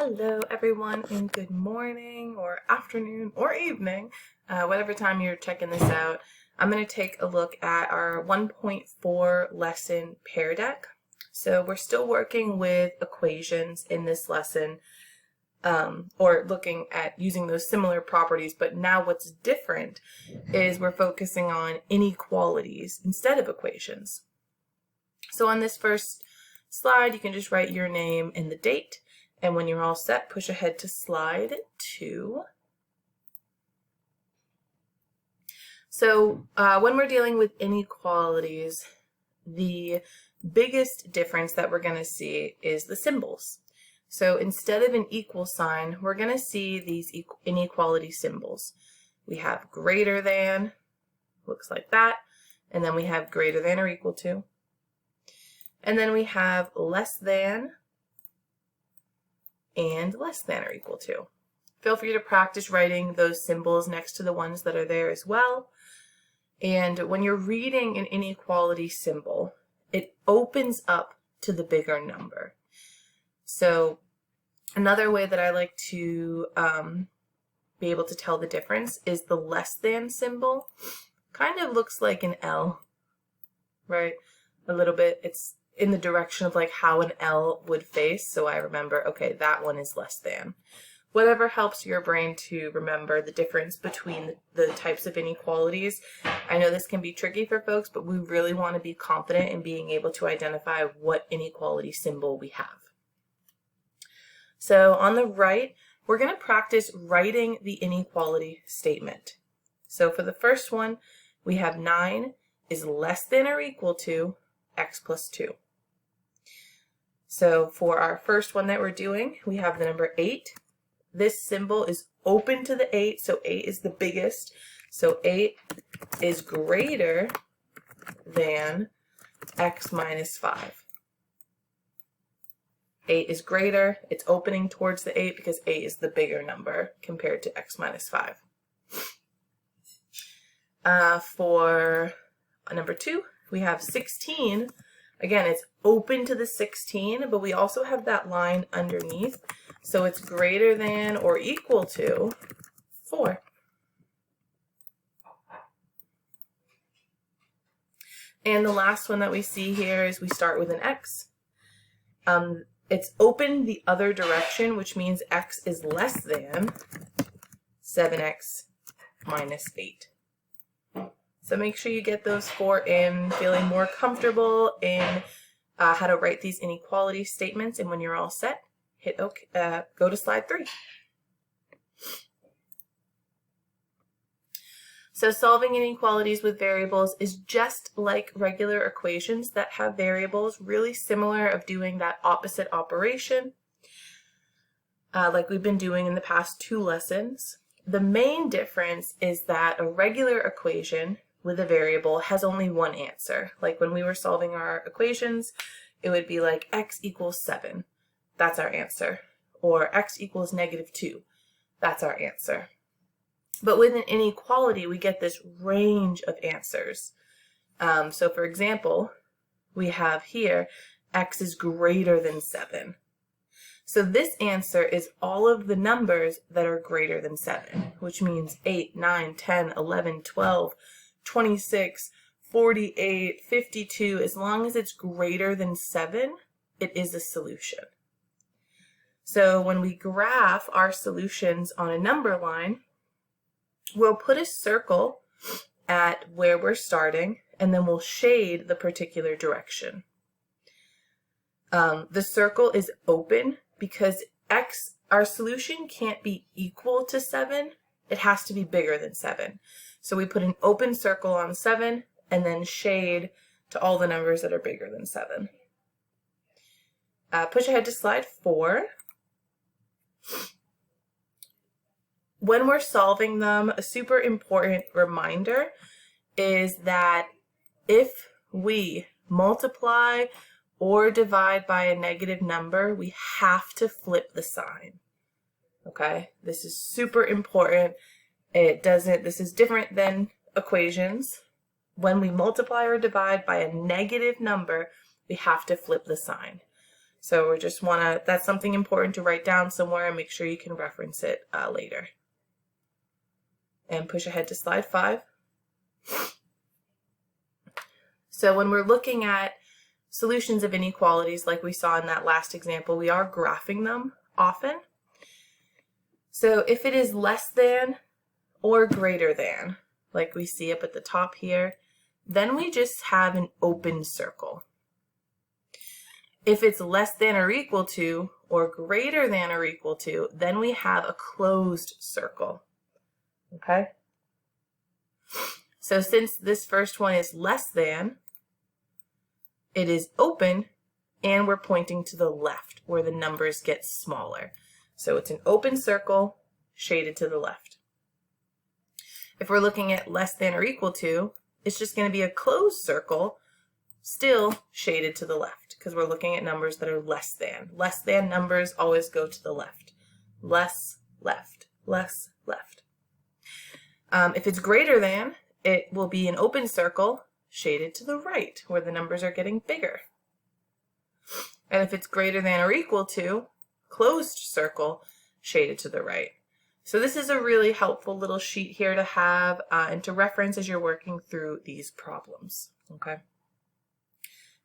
Hello everyone, and good morning or afternoon or evening, whatever time you're checking this out. I'm going to take a look at our 1.4 lesson Peardeck. So we're still working with equations in this lesson, or looking at using those similar properties, but now what's different is we're focusing on inequalities instead of equations. So on this first slide, you can just write your name and the date. And when you're all set, push ahead to slide 2. So when we're dealing with inequalities, the biggest difference that we're going to see is the symbols. So instead of an equal sign, we're going to see these inequality symbols. We have greater than, looks like that, and then we have greater than or equal to. And then we have less than, and less than or equal to. Feel free to practice writing those symbols next to the ones that are there as well. And when you're reading an inequality symbol, it opens up to the bigger number. So another way that I like to be able to tell the difference is the less than symbol. Kind of looks like an L, right? A little bit. It's in the direction of like how an L would face. So I remember, okay, that one is less than. Whatever helps your brain to remember the difference between the types of inequalities. I know this can be tricky for folks, but we really want to be confident in being able to identify what inequality symbol we have. So on the right, we're going to practice writing the inequality statement. So for the first one, we have 9 is less than or equal to x plus 2. So for our first one that we're doing, we have the number 8. This symbol is open to the 8, so 8 is the biggest. So 8 is greater than x minus 5. 8 is greater, it's opening towards the 8 because 8 is the bigger number compared to x minus 5. For number 2, we have 16. Again, it's open to the 16, but we also have that line underneath. So it's greater than or equal to 4. And the last one that we see here is we start with an x. It's open the other direction, which means x is less than 7x minus 8. So make sure you get those 4 in, feeling more comfortable in how to write these inequality statements. And when you're all set, hit OK, go to slide 3. So solving inequalities with variables is just like regular equations that have variables, really similar of doing that opposite operation like we've been doing in the past 2 lessons. The main difference is that a regular equation with a variable has only one answer. Like when we were solving our equations, it would be like x equals 7. That's our answer. Or x equals -2. That's our answer. But with an inequality, we get this range of answers. So for example, we have here x is greater than 7. So this answer is all of the numbers that are greater than 7, which means 8, 9, 10, 11, 12, 26, 48, 52. As long as it's greater than 7, it is a solution. So when we graph our solutions on a number line, we'll put a circle at where we're starting, and then we'll shade the particular direction. The circle is open because our solution can't be equal to 7. It has to be bigger than 7. So we put an open circle on 7 and then shade to all the numbers that are bigger than 7. Push ahead to slide 4. When we're solving them, a super important reminder is that if we multiply or divide by a negative number, we have to flip the sign. Okay, this is super important. This is different than equations. When we multiply or divide by a negative number, we have to flip the sign. So we just want to, that's something important to write down somewhere and make sure you can reference it later. And push ahead to slide 5. So when we're looking at solutions of inequalities, like we saw in that last example, we are graphing them often. So if it is less than or greater than, like we see up at the top here, then we just have an open circle. If it's less than or equal to or greater than or equal to, then we have a closed circle. Okay? So since this first one is less than, it is open, and we're pointing to the left where the numbers get smaller. So it's an open circle shaded to the left. If we're looking at less than or equal to, it's just going to be a closed circle still shaded to the left because we're looking at numbers that are less than. Less than numbers always go to the left. Less, left, less, left. If it's greater than, it will be an open circle shaded to the right where the numbers are getting bigger. And if it's greater than or equal to, closed circle shaded to the right. So this is a really helpful little sheet here to have and to reference as you're working through these problems. Okay.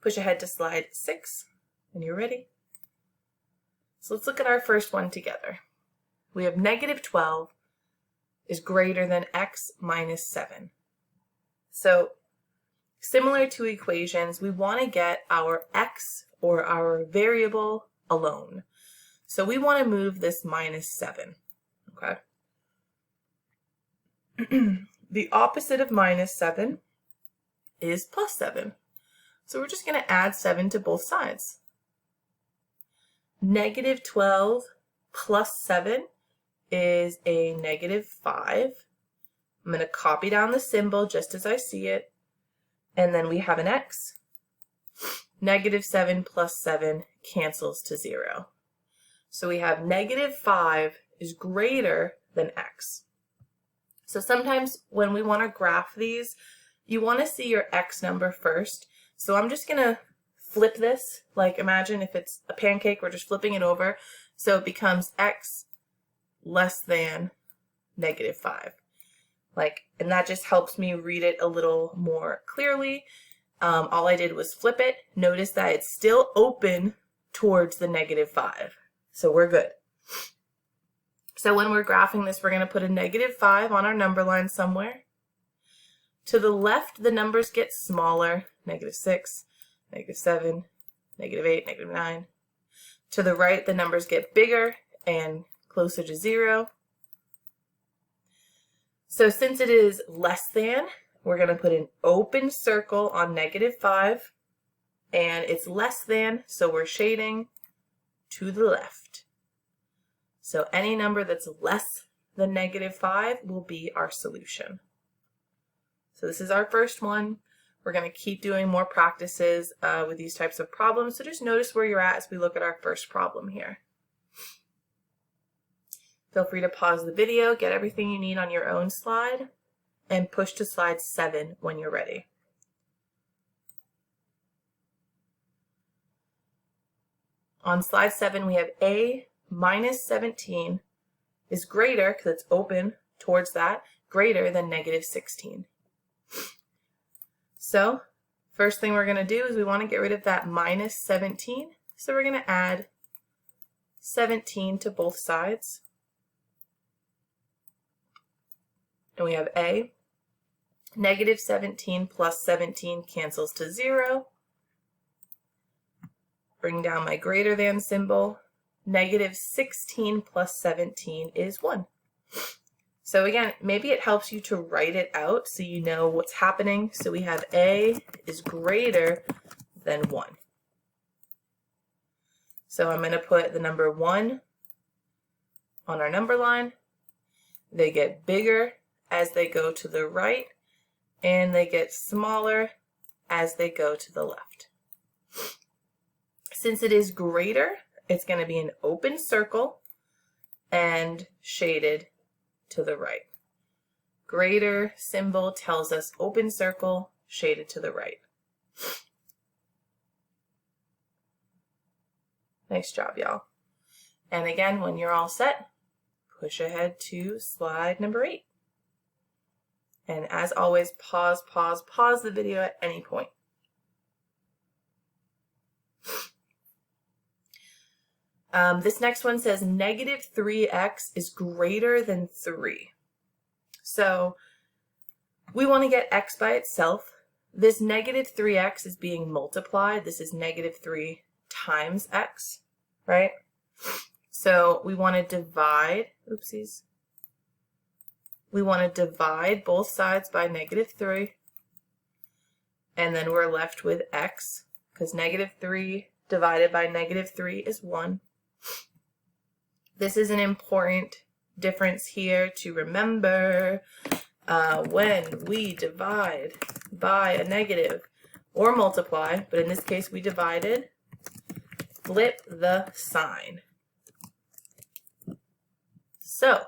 Push ahead to slide 6 when you're ready. So let's look at our first one together. We have -12 is greater than x minus 7. So similar to equations, we want to get our x or our variable alone. So we want to move this -7. Okay. The opposite of -7 is +7. So we're just going to add 7 to both sides. -12 plus 7 is a -5. I'm going to copy down the symbol just as I see it. And then we have an x. -7 plus 7 cancels to 0. So we have -5 is greater than x. So sometimes when we want to graph these, you want to see your x number first. So I'm just going to flip this, like imagine if it's a pancake, we're just flipping it over. So it becomes x less than -5. And that just helps me read it a little more clearly. All I did was flip it. Notice that it's still open towards the -5. So we're good. So when we're graphing this, we're going to put a -5 on our number line somewhere. To the left, the numbers get smaller, -6, -7, -8, -9. To the right, the numbers get bigger and closer to 0. So since it is less than, we're going to put an open circle on -5, and it's less than, so we're shading to the left. So any number that's less than -5 will be our solution. So this is our first one. We're going to keep doing more practices with these types of problems. So just notice where you're at as we look at our first problem here. Feel free to pause the video, get everything you need on your own slide, and push to slide 7 when you're ready. On slide 7, we have a -17 is greater, because it's open towards that, greater than -16. So first thing we're going to do is we want to get rid of that -17. So we're going to add 17 to both sides. And we have a. -17 plus 17 cancels to 0. Bring down my greater than symbol. -16 plus 17 is 1. So again, maybe it helps you to write it out so you know what's happening. So we have a is greater than 1. So I'm going to put the number 1 on our number line. They get bigger as they go to the right, and they get smaller as they go to the left. Since it is greater, it's going to be an open circle and shaded to the right. Greater symbol tells us open circle, shaded to the right. Nice job, y'all. And again, when you're all set, push ahead to slide number 8. And as always, pause the video at any point. This next one says negative 3x is greater than 3. So we want to get x by itself. This negative 3x is being multiplied. This is negative 3 times x, right? So we want to divide, oopsies. We want to divide both sides by negative 3. And then we're left with x, because negative 3 divided by negative 3 is 1. This is an important difference here to remember. When we divide by a negative or multiply, but in this case we divided, flip the sign. So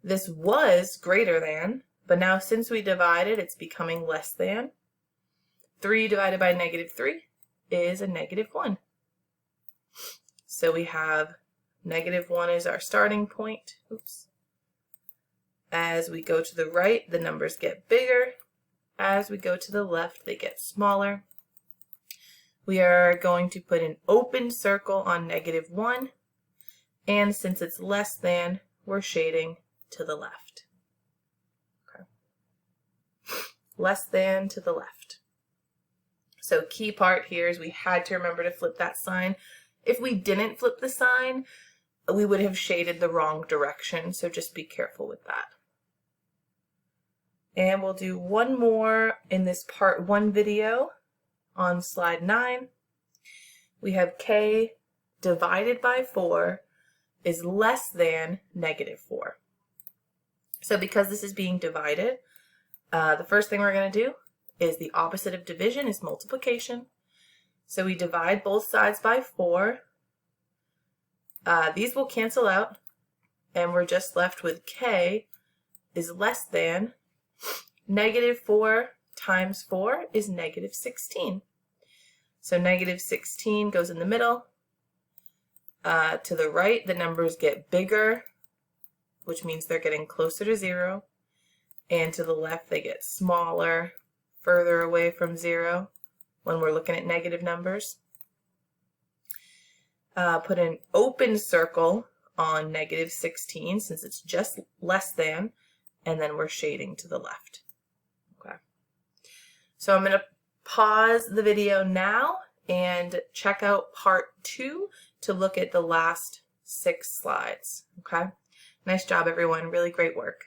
this was greater than, but now since we divided, it's becoming less than. 3 divided by negative 3 is a negative 1. So we have negative 1 is our starting point. Oops. As we go to the right, the numbers get bigger. As we go to the left, they get smaller. We are going to put an open circle on negative 1. And since it's less than, we're shading to the left. Okay. Less than to the left. So key part here is we had to remember to flip that sign. If we didn't flip the sign, we would have shaded the wrong direction. So just be careful with that. And we'll do one more in this part 1 video on slide 9. We have k divided by 4 is less than negative 4. So because this is being divided, the first thing we're going to do is the opposite of division is multiplication. So we divide both sides by 4. These will cancel out, and we're just left with k is less than negative 4 times 4 is negative 16. So negative 16 goes in the middle. To the right, the numbers get bigger, which means they're getting closer to 0. And to the left, they get smaller, further away from 0 when we're looking at negative numbers. Put an open circle on negative 16 since it's just less than, and then we're shading to the left. Okay. So I'm going to pause the video now and check out part 2 to look at the last 6 slides. Okay. Nice job, everyone. Really great work.